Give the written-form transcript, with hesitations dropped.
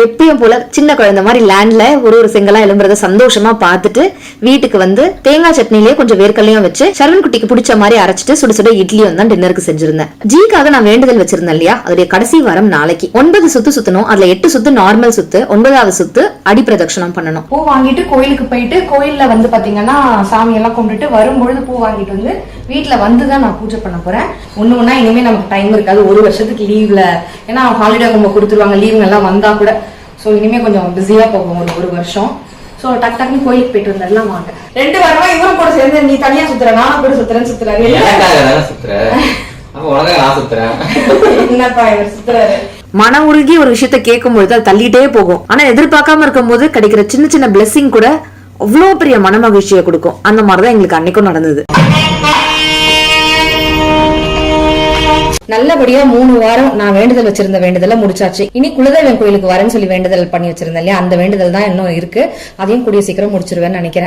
எப்பயும் போல சின்ன குழந்தை மாதிரி லேண்ட்ல ஒரு செங்கலா எழும்புறத சந்தோஷமா பார்த்துட்டு வீட்டுக்கு வந்து தேங்காய் சட்னிலேயே கொஞ்சம் வேர்க்கல்லையும் வச்சு சரவண் குட்டிக்கு பிடிச்ச மாதிரி அரைச்சிட்டு சுட சுட இட்லியும் தான் டின்னருக்கு செஞ்சிருந்தேன். ஜிக்காக நான் வேண்டுதல் வச்சிருந்தேன் இல்லையா, அதோடைய கடைசி வாரம் நாளைக்கு 9 சுத்து சுத்தணும். அதுல 8 சுத்து நார்மல் சுத்து, 9வது சுத்து அடி பிரதட்சணம் பண்ணணும். பூ வாங்கிட்டு கோயிலுக்கு போயிட்டு கோயில்ல வந்து பாத்தீங்கன்னா சாமி எல்லாம் கும்பிட்டுட்டு வரும்பொழுது பூ வாங்கிட்டு வந்து வீட்டுல வந்துதான் நான் பூஜை பண்ண போறேன். ஒண்ணு இனிமே நமக்கு டைம் இருக்காது, ஒரு வருஷத்துக்கு லீவ்ல, ஏன்னா ஹாலிடே நம்ம கொடுத்துருவாங்க லீவுங்க எல்லாம் வந்தா கூட. சோ இனிமே கொஞ்சம் பிஸியா போகும் ஒரு வருஷம். சோ டக்குன்னு கோயிலுக்கு போயிட்டு வந்துடலாம் வாங்க. 2 வாரமா இவரும் கூட சேர்ந்து நீ தனியா சுத்துற, நானும் கூட சுத்துறேன்னு சுத்துறாரு. என்னப்பா இவர் சுத்துறாரு. மன உருகி ஒரு விஷயத்த கேட்கும் பொழுது அது தள்ளிட்டே போகும். ஆனா எதிர்பார்க்காம இருக்கும் போது கிடைக்கிற சின்ன சின்ன பிளெஸிங் கூட அவ்வளவு பெரிய மன மகிழ்ச்சியை கொடுக்கும். அந்த மாதிரிதான் எங்களுக்கு அன்னைக்கும் நடந்தது. நல்லபடியா 3 வாரம் நான் வேண்டுதல் வச்சிருந்த வேண்டுதல முடிச்சாச்சு. இனி குலதெய்வம் கோயிலுக்கு வரேன்னு சொல்லி வேண்டுதல் பண்ணி வச்சிருந்தேன் இல்லையா, அந்த வேண்டுதல் தான் இன்னும் இருக்கு. அதையும் கூடிய சீக்கிரம் முடிச்சிருவேன்னு நினைக்கிறேன்.